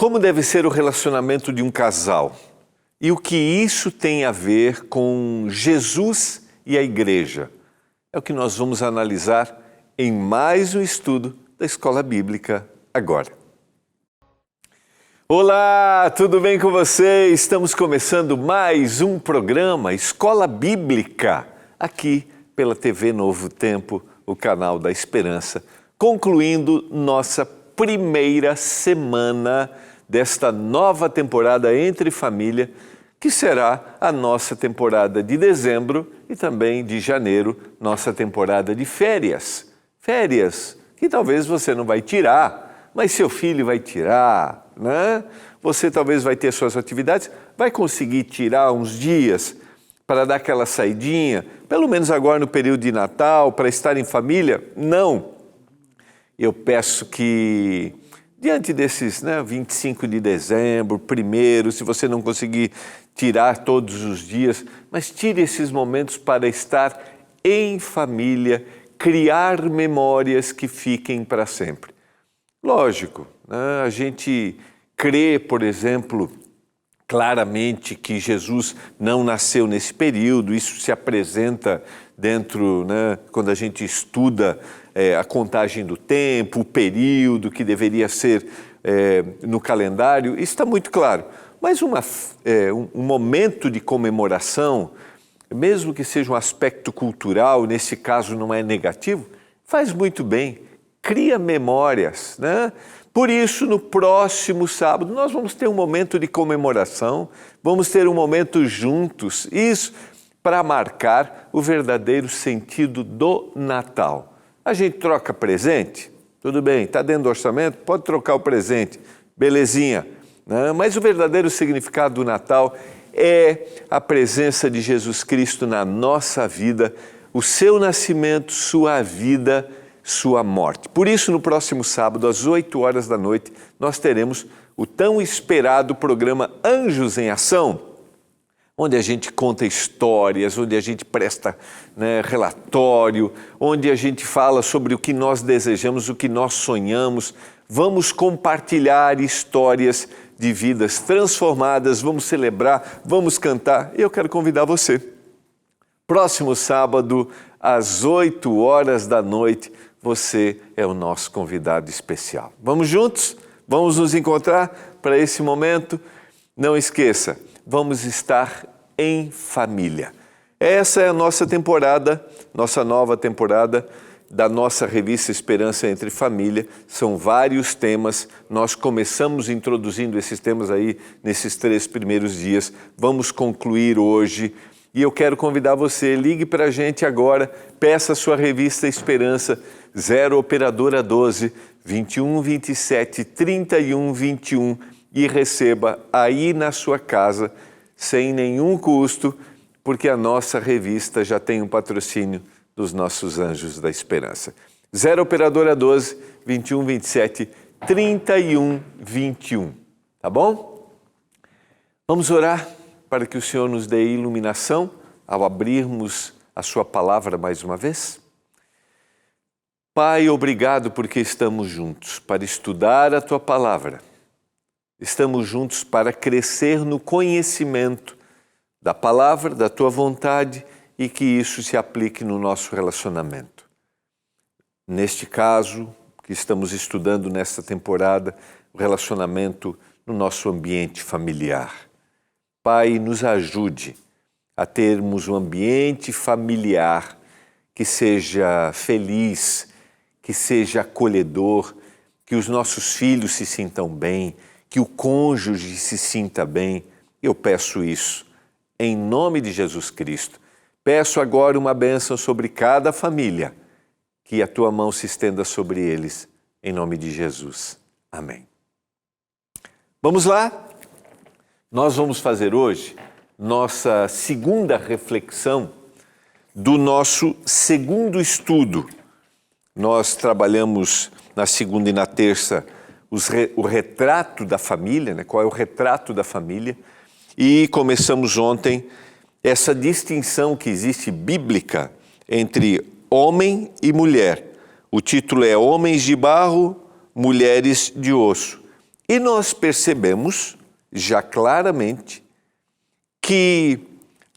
Como deve ser o relacionamento de um casal? E o que isso tem a ver com Jesus e a igreja? É o que nós vamos analisar em mais um estudo da Escola Bíblica agora. Olá, tudo bem com você? Estamos começando mais um programa Escola Bíblica, aqui pela TV Novo Tempo, o canal da Esperança, concluindo nossa primeira semana desta nova temporada Entre Família, que será a nossa temporada de dezembro e também de janeiro, nossa temporada de férias. Férias que talvez você não vai tirar, mas seu filho vai tirar, né? Você talvez vai ter suas atividades, vai conseguir tirar uns dias para dar aquela saidinha, pelo menos agora no período de Natal, para estar em família? Não. Eu peço que, diante desses 25 de dezembro, primeiro, se você não conseguir tirar todos os dias, mas tire esses momentos para estar em família, criar memórias que fiquem para sempre. Lógico, a gente crê, por exemplo, claramente que Jesus não nasceu nesse período, isso se apresenta dentro, quando a gente estuda a contagem do tempo, o período que deveria ser no calendário, isso está muito claro. Mas um momento de comemoração, mesmo que seja um aspecto cultural, nesse caso não é negativo, faz muito bem, cria memórias, né? Por isso, no próximo sábado, nós vamos ter um momento de comemoração, vamos ter um momento juntos, isso para marcar o verdadeiro sentido do Natal. A gente troca presente, tudo bem, está dentro do orçamento, pode trocar o presente, belezinha, né? Mas o verdadeiro significado do Natal é a presença de Jesus Cristo na nossa vida, o seu nascimento, sua vida, sua morte. Por isso, no próximo sábado, às 8 horas da noite, nós teremos o tão esperado programa Anjos em Ação, onde a gente conta histórias, onde a gente presta relatório, onde a gente fala sobre o que nós desejamos, o que nós sonhamos. Vamos compartilhar histórias de vidas transformadas, vamos celebrar, vamos cantar. E eu quero convidar você. Próximo sábado, às 8 horas da noite, você é o nosso convidado especial. Vamos juntos? Vamos nos encontrar para esse momento? Não esqueça, vamos estar em família. Essa é a nossa temporada, nossa nova temporada da nossa revista Esperança Entre Família. São vários temas, nós começamos introduzindo esses temas aí nesses 3 primeiros dias. Vamos concluir hoje. E eu quero convidar você, ligue para a gente agora, peça a sua revista Esperança, 0 Operadora 12 21 27 31 21 e receba aí na sua casa, sem nenhum custo, porque a nossa revista já tem um patrocínio dos nossos Anjos da Esperança. 0 Operadora 12 21 27 31 21, tá bom? Vamos orar para que o Senhor nos dê iluminação ao abrirmos a sua palavra mais uma vez. Pai, obrigado porque estamos juntos para estudar a tua palavra. Estamos juntos para crescer no conhecimento da palavra, da tua vontade e que isso se aplique no nosso relacionamento. Neste caso, que estamos estudando nesta temporada, o relacionamento no nosso ambiente familiar. Pai, nos ajude a termos um ambiente familiar que seja feliz, que seja acolhedor, que os nossos filhos se sintam bem, que o cônjuge se sinta bem. Eu peço isso em nome de Jesus Cristo. Peço agora uma bênção sobre cada família, que a tua mão se estenda sobre eles, em nome de Jesus. Amém. Vamos lá? Nós vamos fazer hoje nossa segunda reflexão do nosso segundo estudo. Nós trabalhamos na segunda e na terça o retrato da família, qual é o retrato da família, e começamos ontem essa distinção que existe bíblica entre homem e mulher. O título é Homens de Barro, Mulheres de Osso. E nós percebemos já claramente que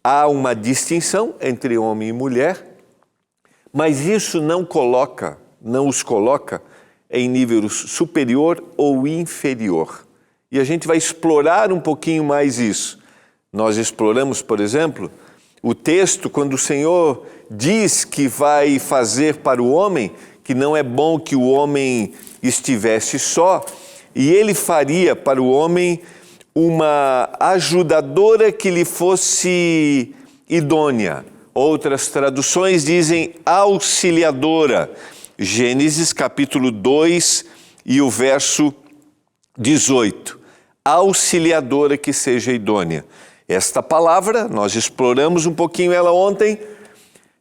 há uma distinção entre homem e mulher, mas isso não os coloca em nível superior ou inferior. E a gente vai explorar um pouquinho mais isso. Nós exploramos, por exemplo, o texto quando o Senhor diz que vai fazer para o homem, que não é bom que o homem estivesse só, e ele faria para o homem uma ajudadora que lhe fosse idônea. Outras traduções dizem auxiliadora. Gênesis capítulo 2 e o verso 18. Auxiliadora que seja idônea. Esta palavra, nós exploramos um pouquinho ela ontem,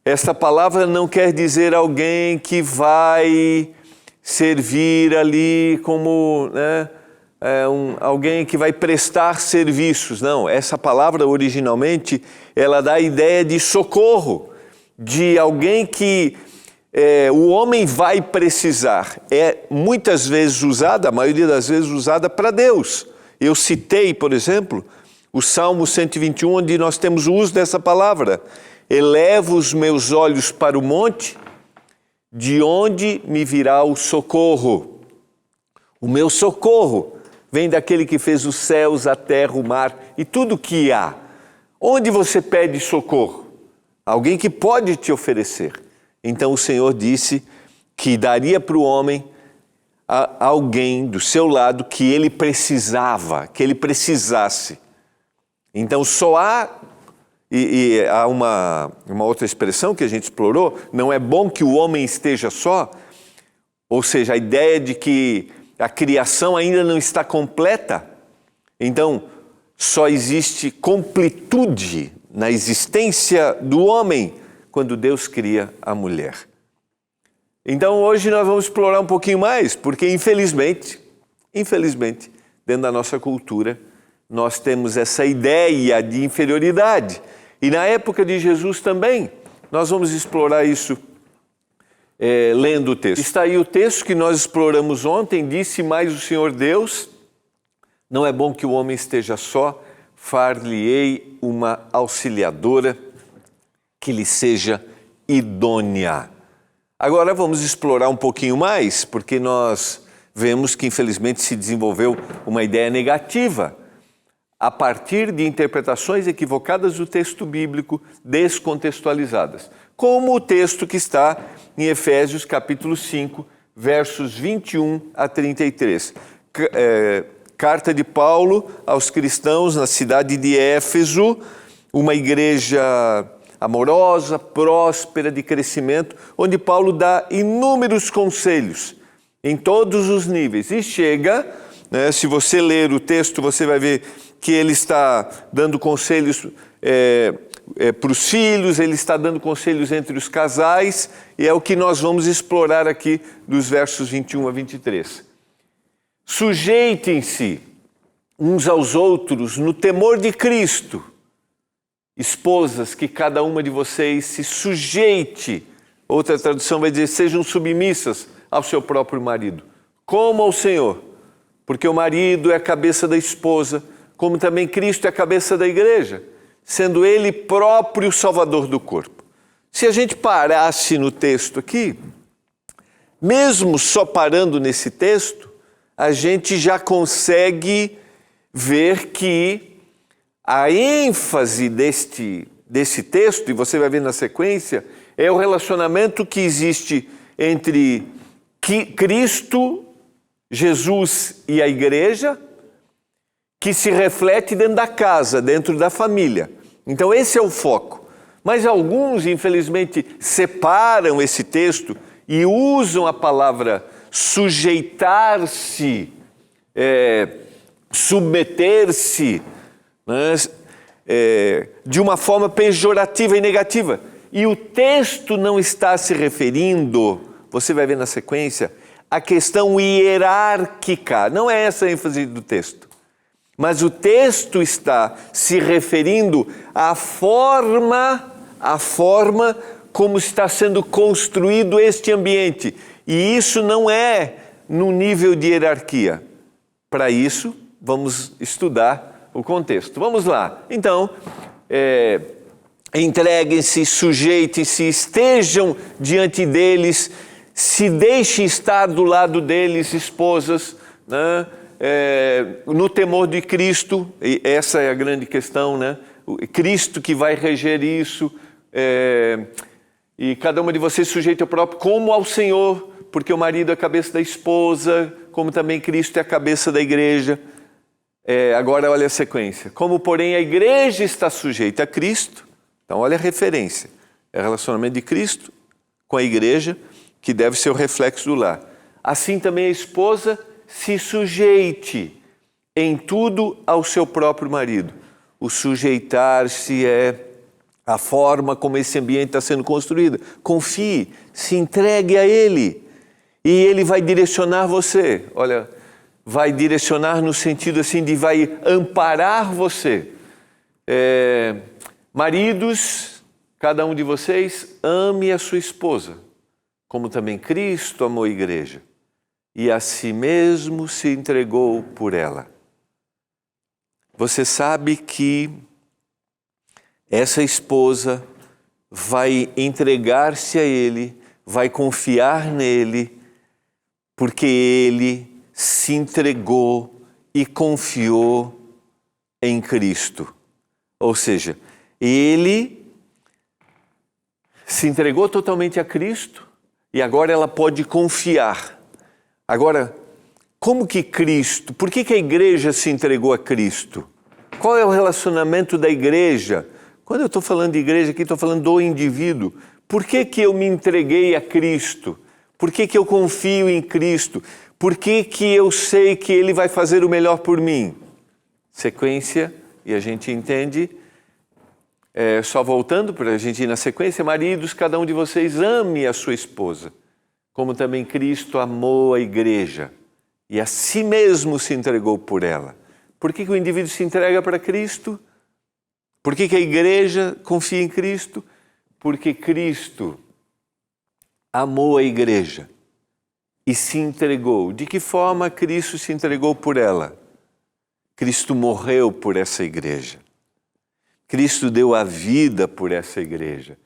esta palavra não quer dizer alguém que vai servir ali como alguém que vai prestar serviços. Não, essa palavra originalmente, ela dá a ideia de socorro, de alguém que o homem vai precisar. É muitas vezes usada, a maioria das vezes usada para Deus. Eu citei, por exemplo, o Salmo 121, onde nós temos o uso dessa palavra. Elevo os meus olhos para o monte, de onde me virá o socorro. O meu socorro vem daquele que fez os céus, a terra, o mar e tudo que há. Onde você pede socorro? Alguém que pode te oferecer. Então o Senhor disse que daria para o homem alguém do seu lado que ele precisava, que ele precisasse. Então só há, e há uma outra expressão que a gente explorou, não é bom que o homem esteja só, ou seja, a ideia de que a criação ainda não está completa. Então só existe completude na existência do homem quando Deus cria a mulher. Então hoje nós vamos explorar um pouquinho mais, porque infelizmente, dentro da nossa cultura, nós temos essa ideia de inferioridade. E na época de Jesus também, nós vamos explorar isso lendo o texto. Está aí o texto que nós exploramos ontem, disse mais o Senhor Deus, não é bom que o homem esteja só, far-lhe-ei uma auxiliadora que lhe seja idônea. Agora vamos explorar um pouquinho mais, porque nós vemos que infelizmente se desenvolveu uma ideia negativa a partir de interpretações equivocadas do texto bíblico, descontextualizadas. Como o texto que está em Efésios capítulo 5, versos 21 a 33. Carta de Paulo aos cristãos na cidade de Éfeso, uma igreja amorosa, próspera, de crescimento, onde Paulo dá inúmeros conselhos em todos os níveis. E chega, se você ler o texto, você vai ver que ele está dando conselhos para os filhos, ele está dando conselhos entre os casais, e é o que nós vamos explorar aqui dos versos 21 a 23. Sujeitem-se uns aos outros no temor de Cristo. Esposas, que cada uma de vocês se sujeite. Outra tradução vai dizer, sejam submissas ao seu próprio marido, como ao Senhor, porque o marido é a cabeça da esposa, como também Cristo é a cabeça da igreja, sendo Ele próprio o Salvador do corpo. Se a gente parasse no texto aqui, mesmo só parando nesse texto, a gente já consegue ver que a ênfase desse texto, e você vai ver na sequência, é o relacionamento que existe entre Cristo, Jesus e a igreja, que se reflete dentro da casa, dentro da família. Então esse é o foco. Mas alguns, infelizmente, separam esse texto e usam a palavra sujeitar-se, submeter-se, de uma forma pejorativa e negativa. E o texto não está se referindo, você vai ver na sequência, à questão hierárquica. Não é essa a ênfase do texto. Mas o texto está se referindo à forma como está sendo construído este ambiente. E isso não é no nível de hierarquia. para isso, vamos estudar o contexto. Vamos lá. Então, entreguem-se, sujeitem-se, estejam diante deles, se deixem estar do lado deles, esposas, né? No temor de Cristo, e essa é a grande questão, né? Cristo que vai reger isso, e cada uma de vocês sujeita ao próprio, como ao Senhor, porque o marido é a cabeça da esposa, como também Cristo é a cabeça da igreja. Agora olha a sequência. Como, porém, a igreja está sujeita a Cristo, então olha a referência. É o relacionamento de Cristo com a igreja, que deve ser o reflexo do lar. Assim também a esposa se sujeite em tudo ao seu próprio marido. O sujeitar-se é a forma como esse ambiente está sendo construído. Confie, se entregue a Ele e Ele vai direcionar você. Olha, vai direcionar no sentido assim de vai amparar você. Maridos, cada um de vocês ame a sua esposa, como também Cristo amou a igreja e a si mesmo se entregou por ela. Você sabe que essa esposa vai entregar-se a Ele, vai confiar nele, porque Ele se entregou e confiou em Cristo. Ou seja, Ele se entregou totalmente a Cristo e agora ela pode confiar. Agora, como que Cristo, por que a igreja se entregou a Cristo? Qual é o relacionamento da igreja? Quando eu estou falando de igreja aqui, estou falando do indivíduo. Por que eu me entreguei a Cristo? Por que eu confio em Cristo? Por que eu sei que Ele vai fazer o melhor por mim? Sequência, e a gente entende, só voltando para a gente ir na sequência, maridos, cada um de vocês ame a sua esposa, como também Cristo amou a igreja e a si mesmo se entregou por ela. Por que o indivíduo se entrega para Cristo? Por que a igreja confia em Cristo? Porque Cristo amou a igreja e se entregou. De que forma Cristo se entregou por ela? Cristo morreu por essa igreja. Cristo deu a vida por essa igreja,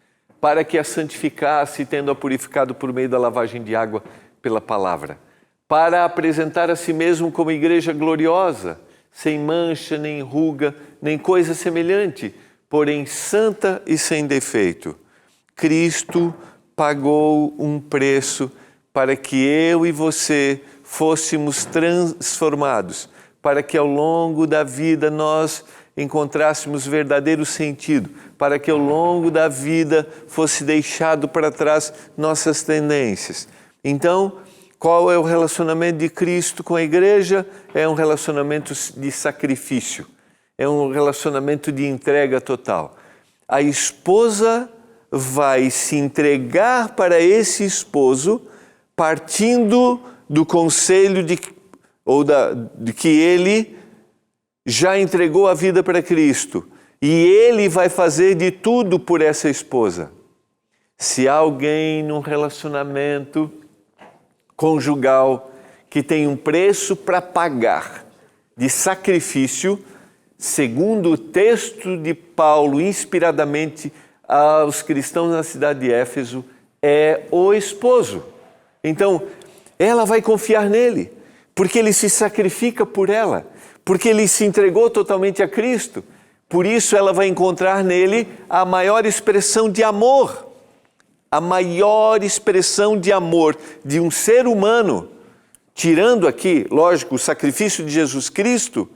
para que a santificasse, tendo-a purificado por meio da lavagem de água pela palavra, para apresentar a si mesmo como igreja gloriosa, sem mancha, nem ruga, nem coisa semelhante, porém santa e sem defeito. Cristo pagou um preço para que eu e você fôssemos transformados, para que ao longo da vida nós encontrássemos verdadeiro sentido, para que ao longo da vida fosse deixado para trás nossas tendências. Então, qual é o relacionamento de Cristo com a igreja? É um relacionamento de sacrifício, é um relacionamento de entrega total. A esposa vai se entregar para esse esposo partindo do conselho de que ele já entregou a vida para Cristo e ele vai fazer de tudo por essa esposa. Se há alguém num relacionamento conjugal que tem um preço para pagar de sacrifício, segundo o texto de Paulo, inspiradamente aos cristãos na cidade de Éfeso, é o esposo. Então, ela vai confiar nele, porque ele se sacrifica por ela, porque ele se entregou totalmente a Cristo. Por isso ela vai encontrar nele a maior expressão de amor. A maior expressão de amor de um ser humano, tirando aqui, lógico, o sacrifício de Jesus Cristo,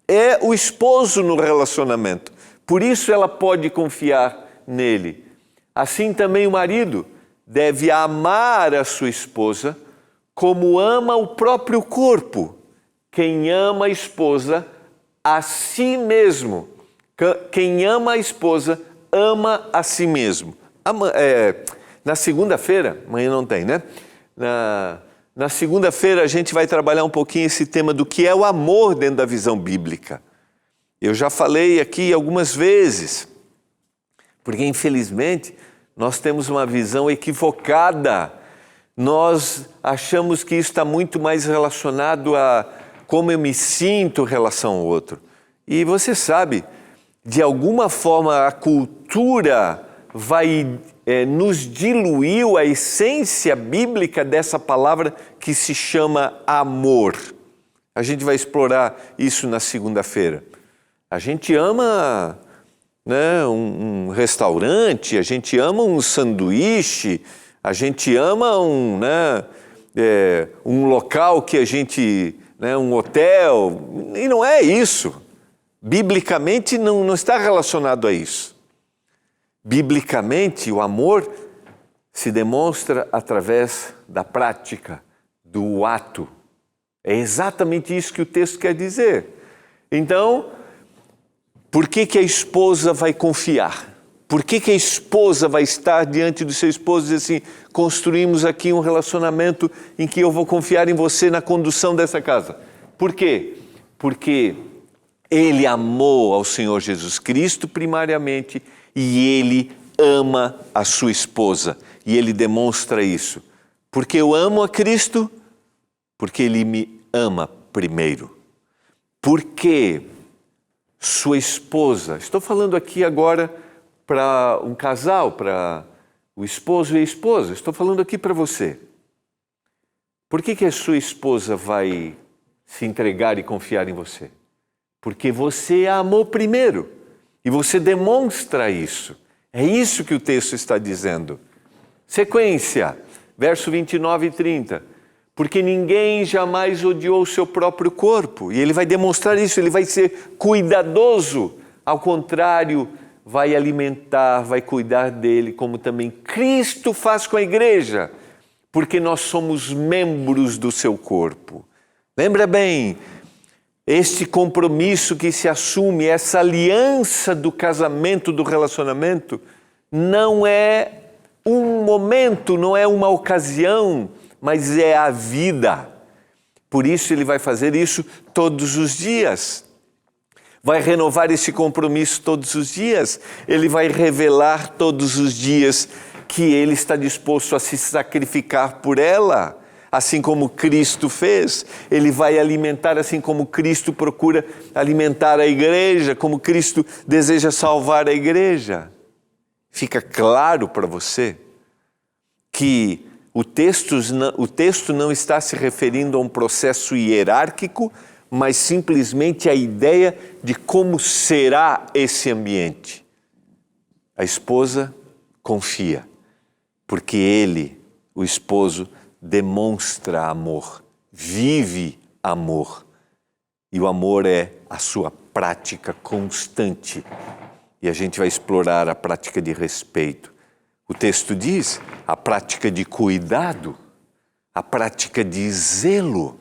é o esposo no relacionamento. Por isso ela pode confiar nele. Assim também o marido deve amar a sua esposa como ama o próprio corpo. Quem ama a esposa, a si mesmo. Quem ama a esposa, ama a si mesmo. Na segunda-feira, amanhã não tem, né? Na segunda-feira a gente vai trabalhar um pouquinho esse tema do que é o amor dentro da visão bíblica. Eu já falei aqui algumas vezes, porque infelizmente nós temos uma visão equivocada. Nós achamos que isso está muito mais relacionado como eu me sinto em relação ao outro. E você sabe, de alguma forma a cultura vai nos diluiu a essência bíblica dessa palavra que se chama amor. A gente vai explorar isso na segunda-feira. A gente ama, né, um restaurante, a gente ama um sanduíche, a gente ama um local que a gente, um hotel, e não é isso. Biblicamente não está relacionado a isso. Biblicamente, o amor se demonstra através da prática, do ato. É exatamente isso que o texto quer dizer. Então, por que a esposa vai confiar? Por que a esposa vai estar diante do seu esposo e dizer assim, construímos aqui um relacionamento em que eu vou confiar em você na condução dessa casa? Por quê? Porque ele amou ao Senhor Jesus Cristo primariamente e ele ama a sua esposa. E ele demonstra isso. Porque eu amo a Cristo? Porque ele me ama primeiro. Porque sua esposa, estou falando aqui agora para um casal, para o esposo e a esposa, estou falando aqui para você. Por que a sua esposa vai se entregar e confiar em você? Porque você a amou primeiro e você demonstra isso. É isso que o texto está dizendo. Sequência, verso 29 e 30. Porque ninguém jamais odiou o seu próprio corpo. E ele vai demonstrar isso, ele vai ser cuidadoso. Ao contrário, vai alimentar, vai cuidar dele, como também Cristo faz com a igreja. Porque nós somos membros do seu corpo. Lembra bem, este compromisso que se assume, essa aliança do casamento, do relacionamento, não é um momento, não é uma ocasião, mas é a vida. Por isso ele vai fazer isso todos os dias. Vai renovar esse compromisso todos os dias. Ele vai revelar todos os dias que ele está disposto a se sacrificar por ela. Assim como Cristo fez, ele vai alimentar, assim como Cristo procura alimentar a igreja, como Cristo deseja salvar a igreja. Fica claro para você que o texto não está se referindo a um processo hierárquico, mas simplesmente a ideia de como será esse ambiente. A esposa confia, porque ele, o esposo, demonstra amor, vive amor. E o amor é a sua prática constante. E a gente vai explorar a prática de respeito. O texto diz a prática de cuidado, a prática de zelo.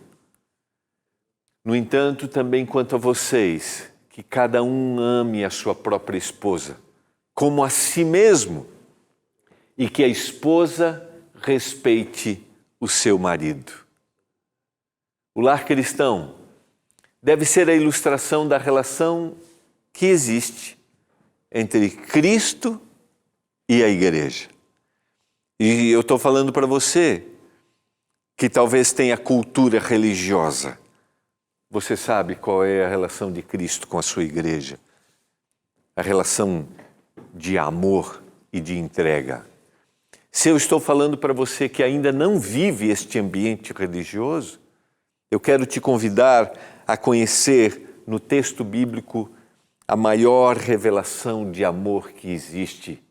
No entanto, também quanto a vocês, que cada um ame a sua própria esposa, como a si mesmo, e que a esposa respeite o seu marido. O lar cristão deve ser a ilustração da relação que existe entre Cristo e a igreja. E eu estou falando para você que talvez tenha cultura religiosa. Você sabe qual é a relação de Cristo com a sua igreja? A relação de amor e de entrega. Se eu estou falando para você que ainda não vive este ambiente religioso, eu quero te convidar a conhecer no texto bíblico a maior revelação de amor que existe,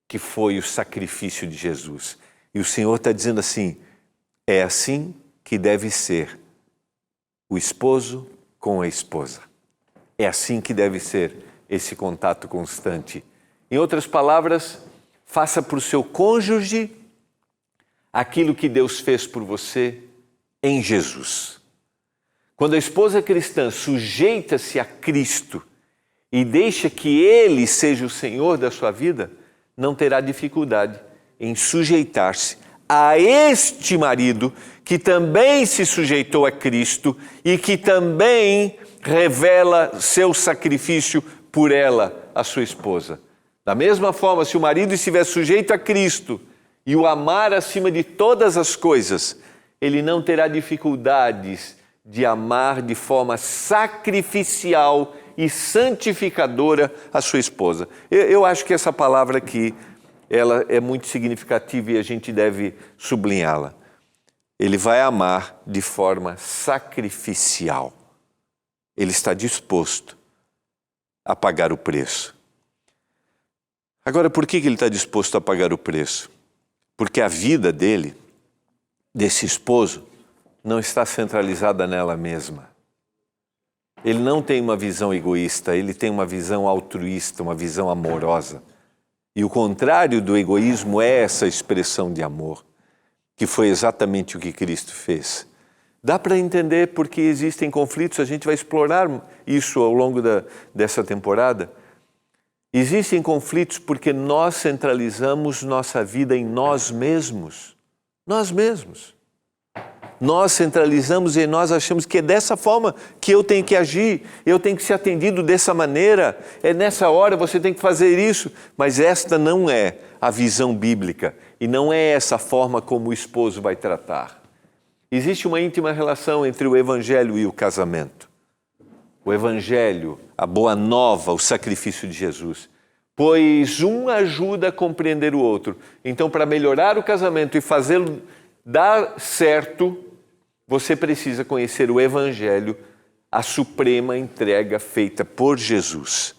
que foi o sacrifício de Jesus. E o Senhor está dizendo assim, é assim que deve ser o esposo com a esposa. É assim que deve ser esse contato constante. Em outras palavras, faça para o seu cônjuge aquilo que Deus fez por você em Jesus. Quando a esposa cristã sujeita-se a Cristo e deixa que Ele seja o Senhor da sua vida, não terá dificuldade em sujeitar-se a este marido que também se sujeitou a Cristo e que também revela seu sacrifício por ela, a sua esposa. Da mesma forma, se o marido estiver sujeito a Cristo e o amar acima de todas as coisas, ele não terá dificuldades de amar de forma sacrificial e santificadora a sua esposa. Eu acho que essa palavra aqui, ela é muito significativa e a gente deve sublinhá-la. Ele vai amar de forma sacrificial. Ele está disposto a pagar o preço. Agora, por que ele está disposto a pagar o preço? Porque a vida dele, desse esposo, não está centralizada nela mesma. Ele não tem uma visão egoísta, ele tem uma visão altruísta, uma visão amorosa. E o contrário do egoísmo é essa expressão de amor, que foi exatamente o que Cristo fez. Dá para entender porque existem conflitos, a gente vai explorar isso ao longo dessa temporada. Existem conflitos porque nós centralizamos nossa vida em nós mesmos. Nós mesmos. Nós centralizamos e nós achamos que é dessa forma que eu tenho que agir, eu tenho que ser atendido dessa maneira, é nessa hora você tem que fazer isso. Mas esta não é a visão bíblica e não é essa forma como o esposo vai tratar. Existe uma íntima relação entre o evangelho e o casamento. O evangelho, a boa nova, o sacrifício de Jesus. Pois um ajuda a compreender o outro. Então, para melhorar o casamento e fazê-lo dar certo, você precisa conhecer o evangelho, a suprema entrega feita por Jesus.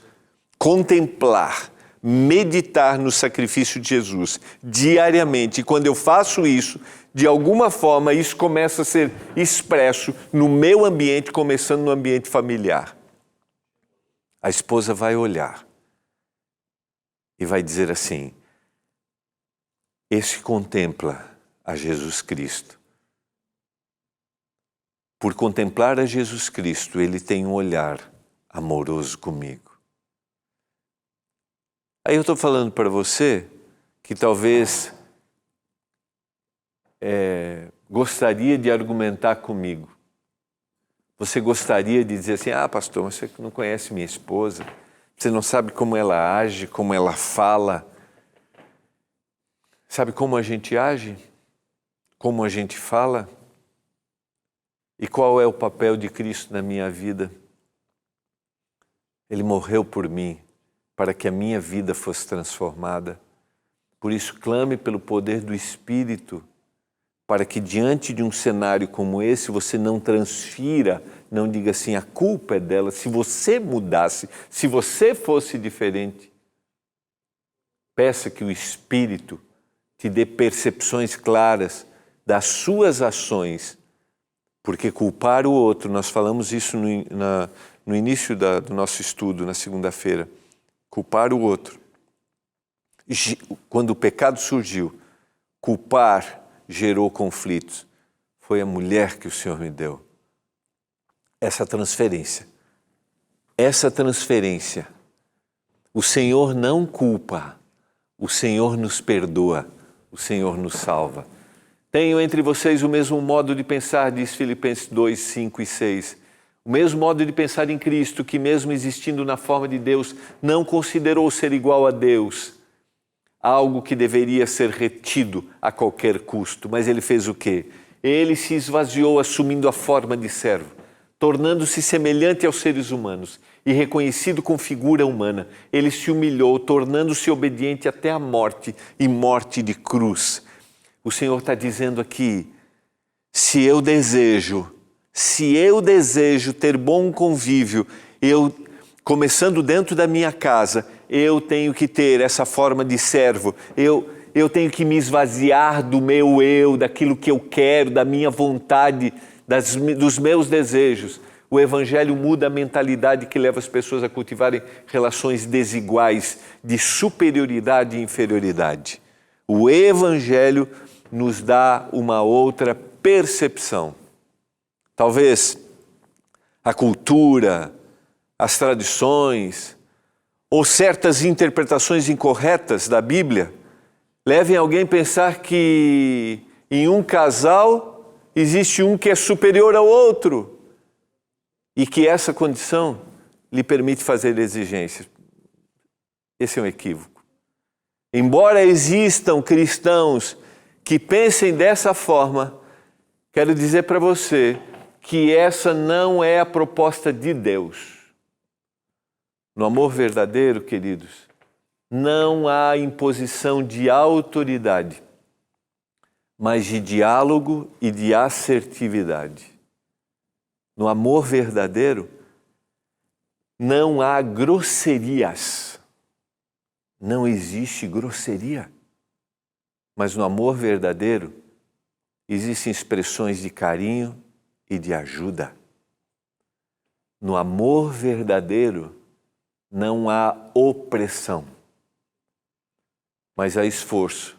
Contemplar, meditar no sacrifício de Jesus diariamente. E quando eu faço isso, de alguma forma, isso começa a ser expresso no meu ambiente, começando no ambiente familiar. A esposa vai olhar e vai dizer assim: esse contempla a Jesus Cristo. Por contemplar a Jesus Cristo, ele tem um olhar amoroso comigo. Aí eu estou falando para você que talvez gostaria de argumentar comigo. Você gostaria de dizer assim: ah, pastor, mas você não conhece minha esposa, você não sabe como ela age, como ela fala. Sabe como a gente age? Como a gente fala? E qual é o papel de Cristo na minha vida? Ele morreu por mim, para que a minha vida fosse transformada. Por isso, clame pelo poder do Espírito, para que diante de um cenário como esse, você não transfira, não diga assim, a culpa é dela. Se você mudasse, se você fosse diferente, peça que o Espírito te dê percepções claras das suas ações, porque culpar o outro, nós falamos isso no início do nosso estudo, na segunda-feira, culpar o outro. Quando o pecado surgiu, culpar gerou conflitos. Foi a mulher que o Senhor me deu. Essa transferência, o Senhor não culpa, o Senhor nos perdoa, o Senhor nos salva. Tenho entre vocês o mesmo modo de pensar, diz Filipenses 2, 5 e 6. O mesmo modo de pensar em Cristo, que mesmo existindo na forma de Deus, não considerou ser igual a Deus, algo que deveria ser retido a qualquer custo. Mas ele fez o quê? Ele se esvaziou assumindo a forma de servo, tornando-se semelhante aos seres humanos e reconhecido com figura humana. Ele se humilhou, tornando-se obediente até a morte e morte de cruz. O Senhor está dizendo aqui, se eu desejo ter bom convívio, começando dentro da minha casa, eu tenho que ter essa forma de servo, eu tenho que me esvaziar do meu eu, daquilo que eu quero, da minha vontade, dos meus desejos. O Evangelho muda a mentalidade que leva as pessoas a cultivarem relações desiguais, de superioridade e inferioridade. O Evangelho nos dá uma outra percepção. Talvez a cultura, as tradições ou certas interpretações incorretas da Bíblia levem alguém a pensar que em um casal existe um que é superior ao outro e que essa condição lhe permite fazer exigências. Esse é um equívoco. Embora existam cristãos que pensem dessa forma, quero dizer para você que essa não é a proposta de Deus. No amor verdadeiro, queridos, não há imposição de autoridade, mas de diálogo e de assertividade. No amor verdadeiro, não há grosserias. Não existe grosseria. Mas no amor verdadeiro, existem expressões de carinho e de ajuda. No amor verdadeiro, não há opressão, mas há esforço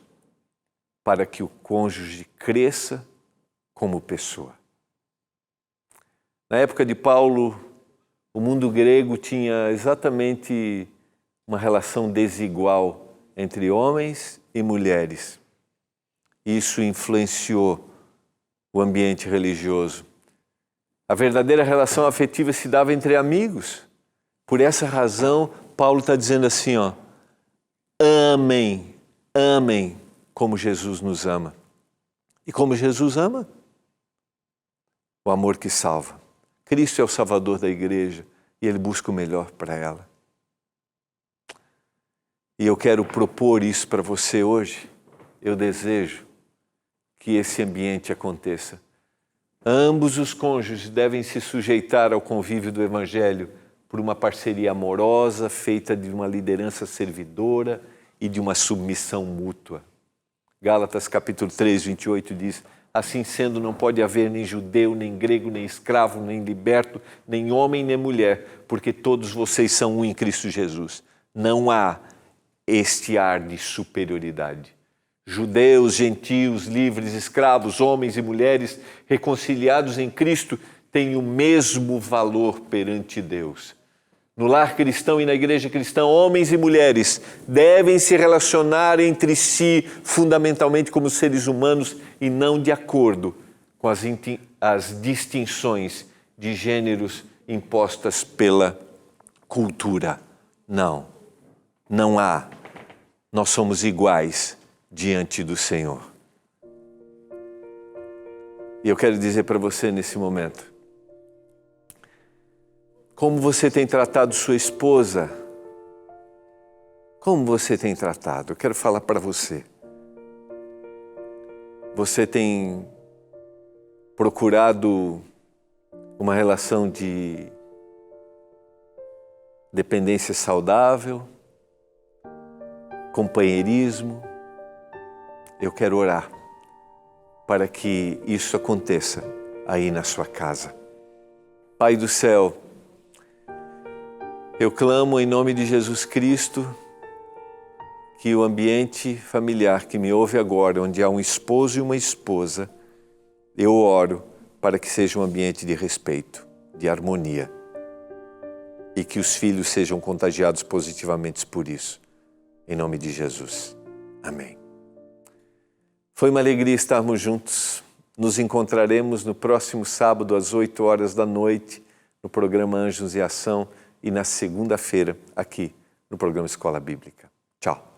para que o cônjuge cresça como pessoa. Na época de Paulo, o mundo grego tinha exatamente uma relação desigual entre homens e mulheres. Isso influenciou o ambiente religioso. A verdadeira relação afetiva se dava entre amigos. Por essa razão, Paulo está dizendo assim, amem, amem como Jesus nos ama. E como Jesus ama? O amor que salva. Cristo é o Salvador da igreja e Ele busca o melhor para ela. E eu quero propor isso para você hoje. Eu desejo que esse ambiente aconteça. Ambos os cônjuges devem se sujeitar ao convívio do Evangelho por uma parceria amorosa, feita de uma liderança servidora e de uma submissão mútua. Gálatas capítulo 3, 28 diz: assim sendo, não pode haver nem judeu, nem grego, nem escravo, nem liberto, nem homem, nem mulher, porque todos vocês são um em Cristo Jesus. Não há este ar de superioridade. Judeus, gentios, livres, escravos, homens e mulheres reconciliados em Cristo têm o mesmo valor perante Deus. No lar cristão e na igreja cristã, homens e mulheres devem se relacionar entre si fundamentalmente como seres humanos e não de acordo com as distinções de gêneros impostas pela cultura. Não, não há. Nós somos iguais diante do Senhor. E eu quero dizer para você nesse momento, como você tem tratado sua esposa? Como você tem tratado? Eu quero falar para você. Você tem procurado uma relação de dependência saudável, companheirismo? Eu quero orar para que isso aconteça aí na sua casa. Pai do céu, eu clamo em nome de Jesus Cristo que o ambiente familiar que me ouve agora, onde há um esposo e uma esposa, eu oro para que seja um ambiente de respeito, de harmonia e que os filhos sejam contagiados positivamente por isso. Em nome de Jesus. Amém. Foi uma alegria estarmos juntos. Nos encontraremos no próximo sábado às 8 horas da noite no programa Anjos em Ação e na segunda-feira aqui no programa Escola Bíblica. Tchau.